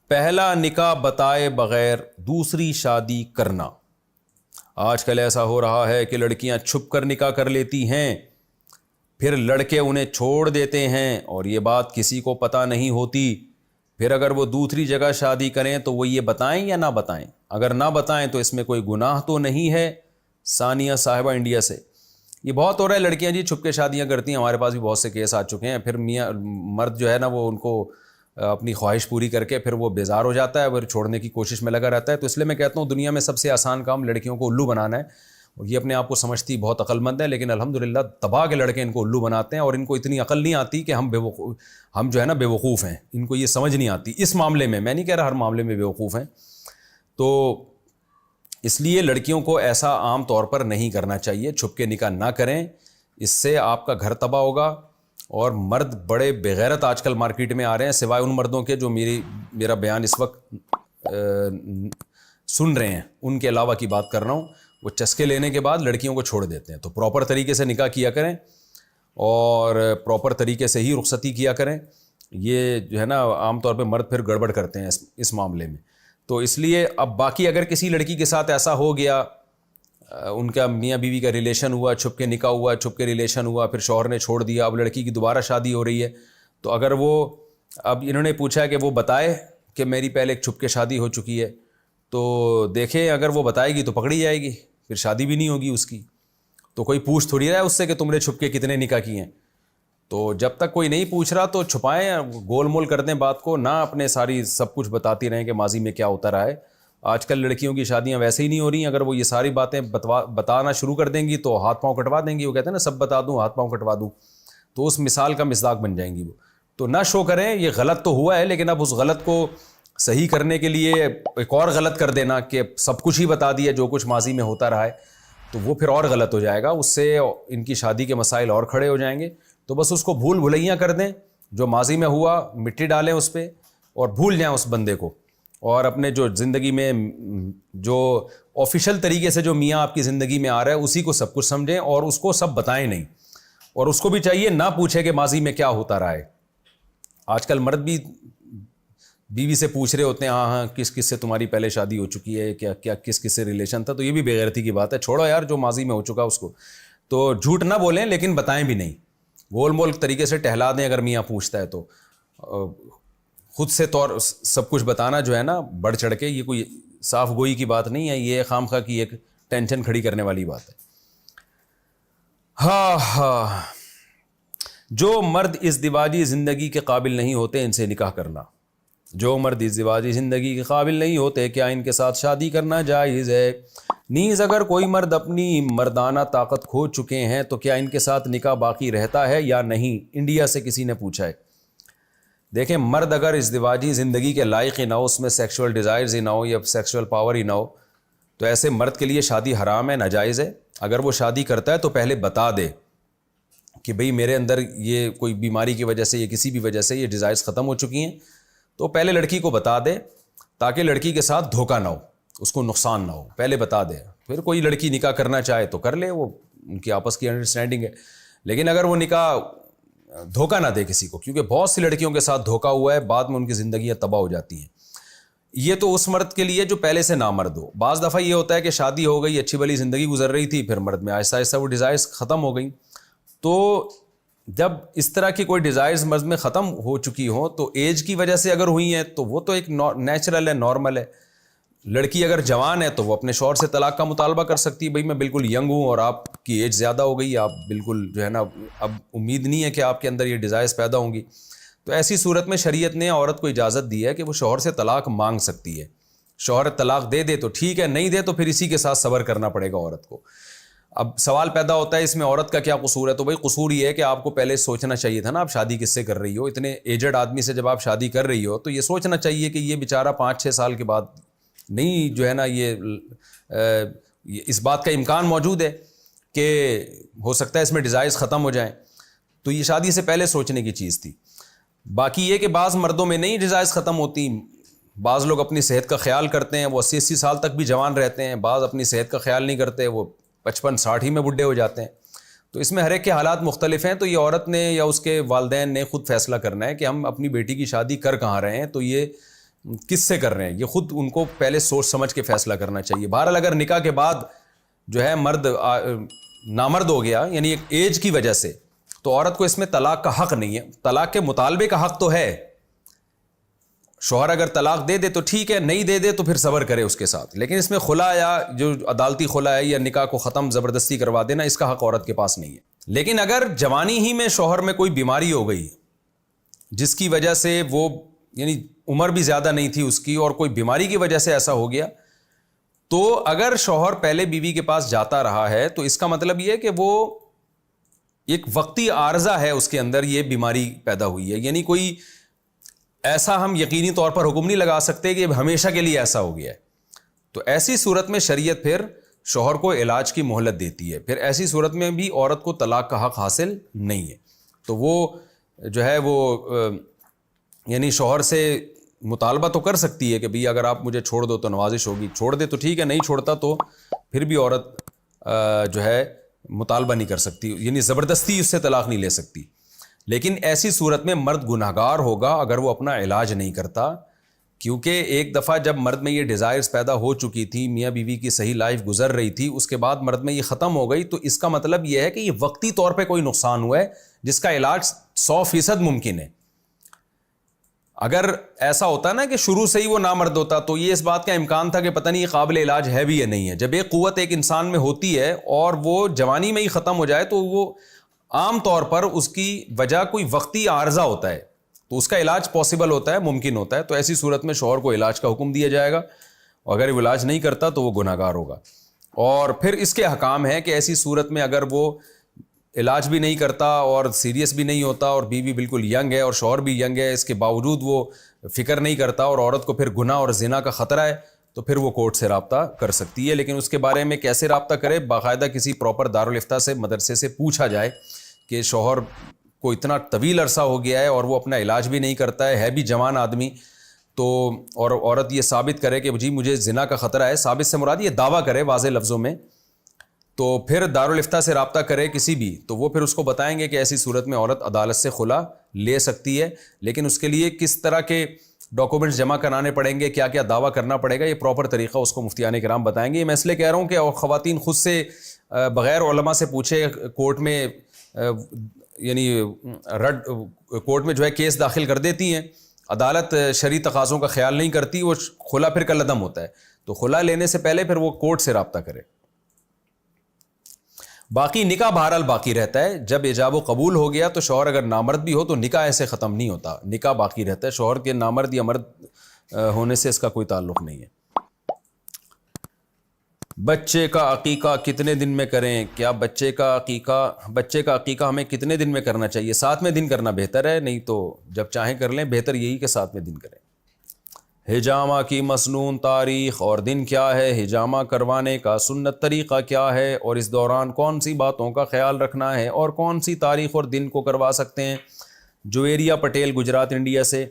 پہلا نکاح بتائے بغیر دوسری شادی کرنا۔ آج کل ایسا ہو رہا ہے کہ لڑکیاں چھپ کر نکاح کر لیتی ہیں، پھر لڑکے انہیں چھوڑ دیتے ہیں اور یہ بات کسی کو پتہ نہیں ہوتی۔ پھر اگر وہ دوسری جگہ شادی کریں تو وہ یہ بتائیں یا نہ بتائیں؟ اگر نہ بتائیں تو اس میں کوئی گناہ تو نہیں ہے؟ ثانیہ صاحبہ انڈیا سے۔ یہ بہت ہو رہا ہے، لڑکیاں جی چھپ کے شادیاں کرتی ہیں، ہمارے پاس بھی بہت سے کیس آ چکے ہیں۔ پھر میاں مرد جو ہے نا وہ ان کو اپنی خواہش پوری کر کے پھر وہ بیزار ہو جاتا ہے، پھر چھوڑنے کی کوشش میں لگا رہتا ہے۔ تو اس لیے میں کہتا ہوں دنیا میں سب سے آسان کام لڑکیوں کو الو بنانا ہے، اور یہ اپنے آپ کو سمجھتی بہت عقل مند ہے، لیکن الحمدللہ تباہ کے لڑکے ان کو الو بناتے ہیں، اور ان کو اتنی عقل نہیں آتی کہ ہم جو ہے نا بے وقوف ہیں، ان کو یہ سمجھ نہیں آتی اس معاملے میں نہیں کہہ رہا ہر معاملے میں بے وقوف ہیں۔ تو اس لیے لڑکیوں کو ایسا عام طور پر نہیں کرنا چاہیے، چھپ کے نکاح نہ کریں، اس سے آپ کا گھر تباہ ہوگا۔ اور مرد بڑے بغیرت آج کل مارکیٹ میں آ رہے ہیں، سوائے ان مردوں کے جو میرا بیان اس وقت سن رہے ہیں، ان کے علاوہ کی بات کر رہا ہوں۔ وہ چسکے لینے کے بعد لڑکیوں کو چھوڑ دیتے ہیں۔ تو پراپر طریقے سے نکاح کیا کریں اور پراپر طریقے سے ہی رخصتی کیا کریں۔ یہ جو ہے نا عام طور پہ مرد پھر گڑبڑ کرتے ہیں اس معاملے میں۔ تو اس لیے اب باقی اگر کسی لڑکی کے ساتھ ایسا ہو گیا، ان کا میاں بیوی کا ریلیشن ہوا، چھپ کے نکاح ہوا، چھپ کے ریلیشن ہوا، پھر شوہر نے چھوڑ دیا، اب لڑکی کی دوبارہ شادی ہو رہی ہے، تو اگر وہ اب انہوں نے پوچھا کہ وہ بتائے کہ میری پہلے ایک چھپ کے شادی ہو چکی ہے، تو دیکھیں اگر وہ بتائے گی تو پکڑی جائے گی، پھر شادی بھی نہیں ہوگی اس کی۔ تو کوئی پوچھ تھوڑی رہا ہے اس سے کہ تم نے چھپ کے کتنے نکاح کیے ہیں۔ تو جب تک کوئی نہیں پوچھ رہا تو چھپائیں، گول مول کر دیں بات کو، نہ اپنے ساری سب کچھ بتاتی رہیں کہ ماضی میں کیا ہوتا رہا ہے۔ آج کل لڑکیوں کی شادیاں ویسے ہی نہیں ہو رہی ہیں، اگر وہ یہ ساری باتیں بتانا شروع کر دیں گی تو ہاتھ پاؤں کٹوا دیں گی۔ وہ کہتے ہیں نا سب بتا دوں ہاتھ پاؤں کٹوا دوں، تو اس مثال کا مصداق بن جائیں گی وہ۔ تو نہ شو کریں، یہ غلط تو ہوا ہے، لیکن اب اس غلط کو صحیح کرنے کے لیے ایک اور غلط کر دینا کہ سب کچھ ہی بتا دیا جو کچھ ماضی میں ہوتا رہا ہے، تو وہ پھر اور غلط ہو جائے گا، اس سے ان کی شادی کے مسائل اور کھڑے ہو جائیں گے۔ تو بس اس کو بھول بھلیاں کر دیں، جو ماضی میں ہوا مٹی ڈالیں اس پہ اور بھول جائیں اس بندے کو، اور اپنے جو زندگی میں جو آفیشیل طریقے سے جو میاں آپ کی زندگی میں آ رہا ہے اسی کو سب کچھ سمجھیں، اور اس کو سب بتائیں نہیں، اور اس کو بھی چاہیے نہ پوچھے کہ ماضی میں کیا ہوتا رہا ہے۔ آج کل مرد بھی بیوی سے پوچھ رہے ہوتے ہیں ہاں کس کس سے تمہاری پہلے شادی ہو چکی ہے، کیا کس کس سے ریلیشن تھا، تو یہ بھی بے غیرتی کی بات ہے۔ چھوڑو یار جو ماضی میں ہو چکا اس کو، تو جھوٹ نہ بولیں لیکن بتائیں بھی نہیں، گول مول طریقے سے ٹہلا دیں اگر میاں پوچھتا ہے تو۔ خود سے سب کچھ بتانا جو ہے نا بڑھ چڑھ کے، یہ کوئی صاف گوئی کی بات نہیں ہے، یہ خام خواہ کی ایک ٹینشن کھڑی کرنے والی بات ہے۔ ہاں جو مرد ازدواجی زندگی کے قابل نہیں ہوتے ان سے نکاح کرنا۔ جو مرد ازدواجی زندگی کے قابل نہیں ہوتے کیا ان کے ساتھ شادی کرنا جائز ہے؟ نیز اگر کوئی مرد اپنی مردانہ طاقت کھو چکے ہیں تو کیا ان کے ساتھ نکاح باقی رہتا ہے یا نہیں؟ انڈیا سے کسی نے پوچھا ہے۔ دیکھیں مرد اگر ازدواجی زندگی کے لائق ہی نہ ہو، اس میں سیکشول ڈیزائرز ہی نہ ہو یا سیکشول پاور ہی نہ ہو، تو ایسے مرد کے لیے شادی حرام ہے، ناجائز ہے۔ اگر وہ شادی کرتا ہے تو پہلے بتا دے کہ بھئی میرے اندر یہ کوئی بیماری کی وجہ سے یا کسی بھی وجہ سے یہ ڈیزائرز ختم ہو چکی ہیں، تو پہلے لڑکی کو بتا دے تاکہ لڑکی کے ساتھ دھوکہ نہ ہو، اس کو نقصان نہ ہو، پہلے بتا دے۔ پھر کوئی لڑکی نکاح کرنا چاہے تو کر لے، وہ ان کی آپس کی انڈرسٹینڈنگ ہے، لیکن اگر وہ نکاح دھوکہ نہ دے کسی کو، کیونکہ بہت سی لڑکیوں کے ساتھ دھوکہ ہوا ہے، بعد میں ان کی زندگیاں تباہ ہو جاتی ہیں۔ یہ تو اس مرد کے لیے جو پہلے سے نامرد ہو۔ بعض دفعہ یہ ہوتا ہے کہ شادی ہو گئی، اچھی بھلی زندگی گزر رہی تھی، پھر مرد میں آہستہ آہستہ وہ ڈیزائرز ختم ہو گئیں۔ تو جب اس طرح کی کوئی ڈیزائرز مرد میں ختم ہو چکی ہوں تو ایج کی وجہ سے اگر ہوئی ہیں تو وہ تو ایک نیچرل ہے، نارمل ہے۔ لڑکی اگر جوان ہے تو وہ اپنے شوہر سے طلاق کا مطالبہ کر سکتی ہے، بھئی میں بالکل ینگ ہوں اور آپ کی ایج زیادہ ہو گئی، آپ بالکل جو ہے نا اب امید نہیں ہے کہ آپ کے اندر یہ ڈیزائرز پیدا ہوں گی، تو ایسی صورت میں شریعت نے عورت کو اجازت دی ہے کہ وہ شوہر سے طلاق مانگ سکتی ہے۔ شوہر طلاق دے دے تو ٹھیک ہے، نہیں دے تو پھر اسی کے ساتھ صبر کرنا پڑے گا عورت کو۔ اب سوال پیدا ہوتا ہے اس میں عورت کا کیا قصور ہے؟ تو بھئی قصور یہ ہے کہ آپ کو پہلے سوچنا چاہیے تھا نا آپ شادی کس سے کر رہی ہو۔ اتنے ایجڈ آدمی سے جب آپ شادی کر رہی ہو تو یہ سوچنا چاہیے کہ یہ بیچارہ 5-6 سال کے بعد نہیں جو ہے نا یہ اس بات کا امکان موجود ہے کہ ہو سکتا ہے اس میں ڈیزائرز ختم ہو جائیں، تو یہ شادی سے پہلے سوچنے کی چیز تھی۔ باقی یہ کہ بعض مردوں میں نہیں ڈیزائرز ختم ہوتی، بعض لوگ اپنی صحت کا خیال کرتے ہیں، وہ 80-80 سال تک بھی جوان رہتے ہیں، بعض اپنی صحت کا خیال نہیں کرتے، وہ 55-60 ہی میں بڈھے ہو جاتے ہیں۔ تو اس میں ہر ایک کے حالات مختلف ہیں، تو یہ عورت نے یا اس کے والدین نے خود فیصلہ کرنا ہے کہ ہم اپنی بیٹی کی شادی کر کہاں رہے ہیں۔ تو یہ کس سے کر رہے ہیں، یہ خود ان کو پہلے سوچ سمجھ کے فیصلہ کرنا چاہیے. بہرحال اگر نکاح کے بعد جو ہے مرد نامرد ہو گیا یعنی ایک ایج کی وجہ سے، تو عورت کو اس میں طلاق کا حق نہیں ہے. طلاق کے مطالبے کا حق تو ہے، شوہر اگر طلاق دے دے تو ٹھیک ہے، نہیں دے دے تو پھر صبر کرے اس کے ساتھ، لیکن اس میں خلا یا جو عدالتی خلا ہے یا نکاح کو ختم زبردستی کروا دینا، اس کا حق عورت کے پاس نہیں ہے. لیکن اگر جوانی ہی میں شوہر میں کوئی بیماری ہو گئی جس کی وجہ سے وہ یعنی عمر بھی زیادہ نہیں تھی اس کی اور کوئی بیماری کی وجہ سے ایسا ہو گیا، تو اگر شوہر پہلے بیوی کے پاس جاتا رہا ہے تو اس کا مطلب یہ ہے کہ وہ ایک وقتی عارضہ ہے، اس کے اندر یہ بیماری پیدا ہوئی ہے. یعنی کوئی ایسا ہم یقینی طور پر حکم نہیں لگا سکتے کہ ہمیشہ کے لیے ایسا ہو گیا ہے. تو ایسی صورت میں شریعت پھر شوہر کو علاج کی مہلت دیتی ہے. پھر ایسی صورت میں بھی عورت کو طلاق کا حق حاصل نہیں ہے. تو وہ جو ہے وہ یعنی شوہر سے مطالبہ تو کر سکتی ہے کہ بھئی اگر آپ مجھے چھوڑ دو تو نوازش ہوگی، چھوڑ دے تو ٹھیک ہے، نہیں چھوڑتا تو پھر بھی عورت جو ہے مطالبہ نہیں کر سکتی، یعنی زبردستی اس سے طلاق نہیں لے سکتی. لیکن ایسی صورت میں مرد گناہگار ہوگا اگر وہ اپنا علاج نہیں کرتا، کیونکہ ایک دفعہ جب مرد میں یہ ڈیزائرز پیدا ہو چکی تھی، میاں بیوی کی صحیح لائف گزر رہی تھی، اس کے بعد مرد میں یہ ختم ہو گئی، تو اس کا مطلب یہ ہے کہ یہ وقتی طور پہ کوئی نقصان ہوا ہے جس کا علاج 100% ممکن ہے. اگر ایسا ہوتا نا کہ شروع سے ہی وہ نامرد ہوتا تو یہ اس بات کا امکان تھا کہ پتہ نہیں یہ قابل علاج ہے بھی یا نہیں ہے. جب ایک قوت ایک انسان میں ہوتی ہے اور وہ جوانی میں ہی ختم ہو جائے تو وہ عام طور پر اس کی وجہ کوئی وقتی عارضہ ہوتا ہے، تو اس کا علاج پاسبل ہوتا ہے، ممکن ہوتا ہے. تو ایسی صورت میں شوہر کو علاج کا حکم دیا جائے گا، اور اگر وہ علاج نہیں کرتا تو وہ گناہگار ہوگا. اور پھر اس کے احکام ہے کہ ایسی صورت میں اگر وہ علاج بھی نہیں کرتا اور سیریس بھی نہیں ہوتا اور بیوی بالکل ینگ ہے اور شوہر بھی ینگ ہے، اس کے باوجود وہ فکر نہیں کرتا اور عورت کو پھر گناہ اور زنا کا خطرہ ہے، تو پھر وہ کورٹ سے رابطہ کر سکتی ہے. لیکن اس کے بارے میں کیسے رابطہ کرے؟ باقاعدہ کسی پراپر دارالافتاء سے، مدرسے سے پوچھا جائے کہ شوہر کو اتنا طویل عرصہ ہو گیا ہے اور وہ اپنا علاج بھی نہیں کرتا ہے بھی جوان آدمی، تو اور عورت یہ ثابت کرے کہ جی مجھے زنا کا خطرہ ہے، ثابت سے مراد یہ دعویٰ کرے واضح لفظوں میں، تو پھر دارالافتاء سے رابطہ کرے کسی بھی، تو وہ پھر اس کو بتائیں گے کہ ایسی صورت میں عورت عدالت سے خلا لے سکتی ہے. لیکن اس کے لیے کس طرح کے ڈاکومنٹس جمع کرانے پڑیں گے، کیا کیا دعویٰ کرنا پڑے گا، یہ پراپر طریقہ اس کو مفتیان کرام بتائیں گے. یہ میں اس لیے کہہ رہا ہوں کہ اور خواتین خود سے بغیر علماء سے پوچھے کورٹ میں یعنی کورٹ میں جو ہے کیس داخل کر دیتی ہیں، عدالت شرعی تقاضوں کا خیال نہیں کرتی، وہ خلا پھر کل عدم ہوتا ہے. تو خلا لینے سے پہلے پھر وہ کورٹ سے رابطہ کرے. باقی نکاح بہرحال باقی رہتا ہے. جب ایجاب و قبول ہو گیا تو شوہر اگر نامرد بھی ہو تو نکاح ایسے ختم نہیں ہوتا، نکاح باقی رہتا ہے. شوہر کے نامرد یا مرد ہونے سے اس کا کوئی تعلق نہیں ہے. بچے کا عقیقہ کتنے دن میں کریں؟ کیا بچے کا عقیقہ ہمیں کتنے دن میں کرنا چاہیے؟ 7ویں دن کرنا بہتر ہے، نہیں تو جب چاہیں کر لیں، بہتر یہی کہ 7ویں دن کریں. حجامہ کی مسنون تاریخ اور دن کیا ہے؟ حجامہ کروانے کا سنت طریقہ کیا ہے؟ اور اس دوران کون سی باتوں کا خیال رکھنا ہے؟ اور کون سی تاریخ اور دن کو کروا سکتے ہیں؟ جویریہ پٹیل، گجرات، انڈیا سے.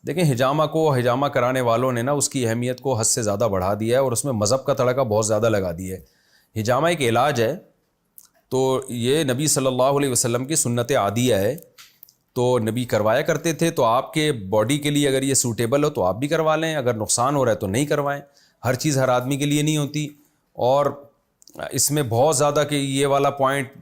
دیکھیں حجامہ کرانے والوں نے نا اس کی اہمیت کو حد سے زیادہ بڑھا دیا ہے اور اس میں مذہب کا تڑکا بہت زیادہ لگا دیا ہے. حجامہ ایک علاج ہے، تو یہ نبی صلی اللہ علیہ وسلم کی سنت عادیہ ہے، تو نبی کروایا کرتے تھے. تو آپ کے باڈی کے لیے اگر یہ سوٹیبل ہو تو آپ بھی کروا لیں، اگر نقصان ہو رہا ہے تو نہیں کروائیں. ہر چیز ہر آدمی کے لیے نہیں ہوتی، اور اس میں بہت زیادہ کہ یہ والا پوائنٹ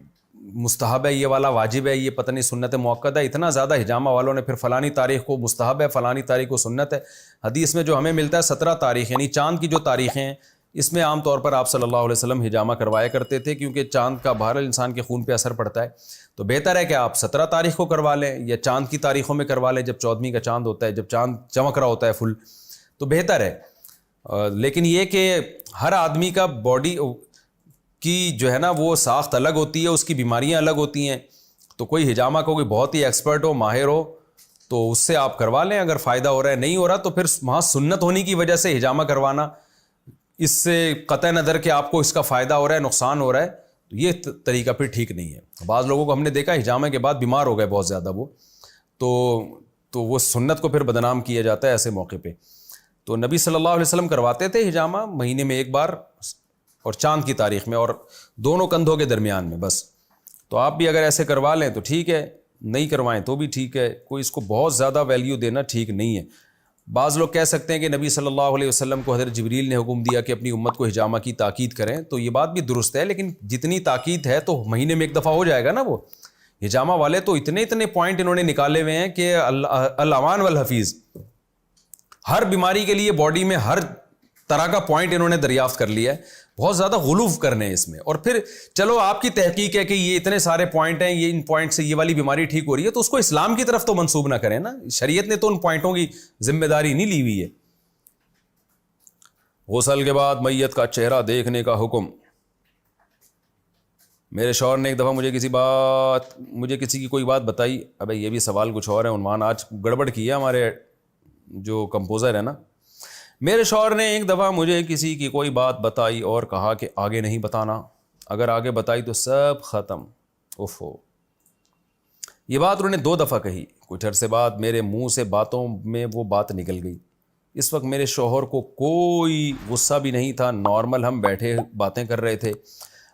مستحب ہے، یہ والا واجب ہے، یہ پتہ نہیں سنت مؤکدہ ہے، اتنا زیادہ حجامہ والوں نے پھر فلانی تاریخ کو مستحب ہے، فلانی تاریخ کو سنت ہے. حدیث میں جو ہمیں ملتا ہے 17 تاریخ، یعنی چاند کی جو تاریخیں ہیں، اس میں عام طور پر آپ صلی اللہ علیہ وسلم حجامہ کروایا کرتے تھے، کیونکہ چاند کا بہرحال انسان کے خون پہ اثر پڑتا ہے. تو بہتر ہے کہ آپ 17 تاریخ کو کروا لیں یا چاند کی تاریخوں میں کروا لیں، جب 14ویں کا چاند ہوتا ہے، جب چاند چمک رہا ہوتا ہے فل، تو بہتر ہے. لیکن یہ کہ ہر آدمی کا باڈی کی جو ہے نا وہ ساخت الگ ہوتی ہے، اس کی بیماریاں الگ ہوتی ہیں. تو کوئی حجامہ کو کوئی بہت ہی ایکسپرٹ ہو، ماہر ہو، تو اس سے آپ کروا لیں. اگر فائدہ ہو رہا ہے، نہیں ہو رہا تو پھر وہاں سنت ہونے کی وجہ سے حجامہ کروانا، اس سے قطع نظر کہ آپ کو اس کا فائدہ ہو رہا ہے، نقصان ہو رہا ہے، تو یہ طریقہ پھر ٹھیک نہیں ہے. بعض لوگوں کو ہم نے دیکھا حجامہ کے بعد بیمار ہو گئے بہت زیادہ، وہ تو وہ سنت کو پھر بدنام کیا جاتا ہے ایسے موقع پہ. تو نبی صلی اللہ علیہ وسلم کرواتے تھے حجامہ مہینے میں ایک بار، اور چاند کی تاریخ میں، اور دونوں کندھوں کے درمیان میں بس. تو آپ بھی اگر ایسے کروا لیں تو ٹھیک ہے، نہیں کروائیں تو بھی ٹھیک ہے. کوئی اس کو بہت زیادہ ویلیو دینا ٹھیک نہیں ہے. بعض لوگ کہہ سکتے ہیں کہ نبی صلی اللہ علیہ وسلم کو حضرت جبریل نے حکم دیا کہ اپنی امت کو حجامہ کی تاکید کریں، تو یہ بات بھی درست ہے، لیکن جتنی تاکید ہے تو مہینے میں ایک دفعہ ہو جائے گا نا۔ وہ حجامہ والے تو اتنے پوائنٹ انہوں نے نکالے ہوئے ہیں کہ الامان والحفیظ، ہر بیماری کے لیے باڈی میں ہر طرح کا پوائنٹ انہوں نے دریافت کر لیا ہے، بہت زیادہ غلوف کرنے ہیں اس میں۔ اور پھر چلو آپ کی تحقیق ہے کہ یہ اتنے سارے پوائنٹ ہیں، یہ ان پوائنٹ سے یہ والی بیماری ٹھیک ہو رہی ہے، تو اس کو اسلام کی طرف تو منسوب نہ کریں نا، شریعت نے تو ان پوائنٹوں کی ذمہ داری نہیں لی ہوئی ہے۔ غسل کے بعد میت کا چہرہ دیکھنے کا حکم۔ میرے شوہر نے ایک دفعہ مجھے کسی کی کوئی بات بتائی، ابے یہ بھی سوال کچھ اور ہے، عنوان آج گڑبڑ کی ہے ہمارے جو کمپوزر ہے نا۔ میرے شوہر نے ایک دفعہ مجھے کسی کی کوئی بات بتائی اور کہا کہ آگے نہیں بتانا، اگر آگے بتائی تو سب ختم۔ اوفو، یہ بات انہوں نے 2 دفعہ کہی۔ کچھ عرصے بعد میرے منہ سے باتوں میں وہ بات نکل گئی۔ اس وقت میرے شوہر کو کوئی غصہ بھی نہیں تھا، نارمل ہم بیٹھے باتیں کر رہے تھے۔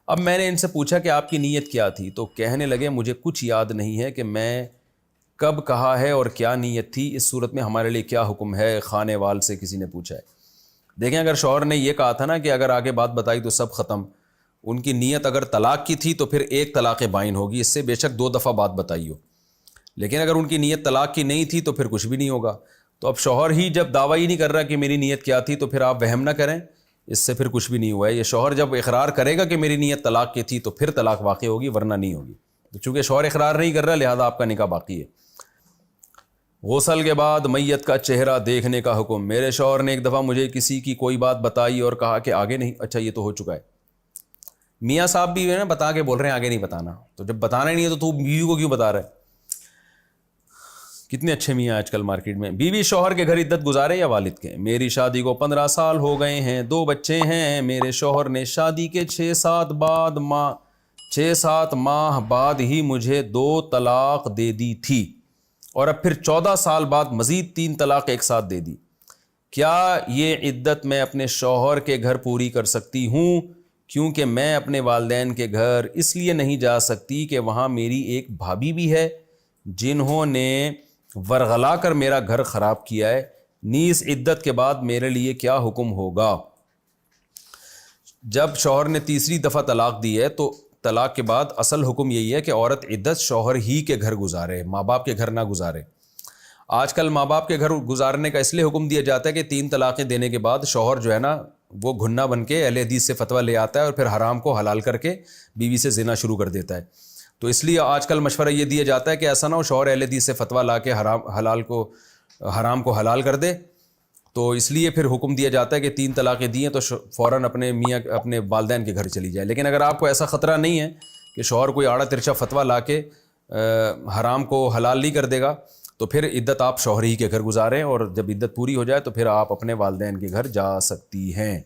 اب میں نے ان سے پوچھا کہ آپ کی نیت کیا تھی، تو کہنے لگے مجھے کچھ یاد نہیں ہے کہ میں کب کہا ہے اور کیا نیت تھی، اس صورت میں ہمارے لیے کیا حکم ہے؟ خانے وال سے کسی نے پوچھا ہے۔ دیکھیں، اگر شوہر نے یہ کہا تھا نا کہ اگر آگے بات بتائی تو سب ختم، ان کی نیت اگر طلاق کی تھی تو پھر 1 طلاق بائن ہوگی، اس سے بے شک 2 دفعہ بات بتائی ہو۔ لیکن اگر ان کی نیت طلاق کی نہیں تھی تو پھر کچھ بھی نہیں ہوگا۔ تو اب شوہر ہی جب دعویٰ ہی نہیں کر رہا کہ میری نیت کیا تھی، تو پھر آپ وہم نہ کریں، اس سے پھر کچھ بھی نہیں ہوا ہے۔ یہ شوہر جب اقرار کرے گا کہ میری نیت طلاق کی تھی تو پھر طلاق واقع ہوگی، ورنہ نہیں ہوگی۔ تو چونکہ شوہر اقرار نہیں کر رہا، لہذا آپ کا نکاح باقی ہے۔ غسل کے بعد میت کا چہرہ دیکھنے کا حکم۔ میرے شوہر نے ایک دفعہ مجھے کسی کی کوئی بات بتائی اور کہا کہ آگے نہیں، اچھا یہ تو ہو چکا ہے۔ میاں صاحب بھی نا بتا کے بول رہے ہیں آگے نہیں بتانا، تو جب بتانا ہی نہیں ہے تو بیوی کو کیوں بتا رہا ہے؟ کتنے اچھے میاں آج کل مارکیٹ میں۔ بیوی شوہر کے گھر عدت گزارے یا والد کے؟ میری شادی کو 15 سال ہو گئے ہیں، 2 بچے ہیں۔ میرے شوہر نے شادی کے 6-7 ماہ بعد ہی مجھے 2 طلاق دے دی تھی، اور اب پھر 14 سال بعد مزید 3 طلاق ایک ساتھ دے دی۔ کیا یہ عدت میں اپنے شوہر کے گھر پوری کر سکتی ہوں؟ کیونکہ میں اپنے والدین کے گھر اس لیے نہیں جا سکتی کہ وہاں میری ایک بھابھی بھی ہے جنہوں نے ورغلا کر میرا گھر خراب کیا ہے۔ نیز عدت کے بعد میرے لیے کیا حکم ہوگا؟ جب شوہر نے 3ری دفعہ طلاق دی ہے تو طلاق کے بعد اصل حکم یہی ہے کہ عورت عدت شوہر ہی کے گھر گزارے، ماں باپ کے گھر نہ گزارے۔ آج کل ماں باپ کے گھر گزارنے کا اس لیے حکم دیا جاتا ہے کہ 3 طلاقیں دینے کے بعد شوہر جو ہے نا وہ گھنا بن کے اہل حدیث سے فتویٰ لے آتا ہے اور پھر حرام کو حلال کر کے بیوی سے زنا شروع کر دیتا ہے۔ تو اس لیے آج کل مشورہ یہ دیا جاتا ہے کہ ایسا نہ ہو شوہر اہل حدیث سے فتویٰ لا کے حرام کو حلال کر دے، تو اس لیے پھر حکم دیا جاتا ہے کہ 3 طلاقیں دی ہیں تو فوراً اپنے والدین کے گھر چلی جائے۔ لیکن اگر آپ کو ایسا خطرہ نہیں ہے کہ شوہر کوئی آڑا ترچا فتویٰ لا کے حرام کو حلال نہیں کر دے گا، تو پھر عدت آپ شوہر ہی کے گھر گزاریں، اور جب عدت پوری ہو جائے تو پھر آپ اپنے والدین کے گھر جا سکتی ہیں۔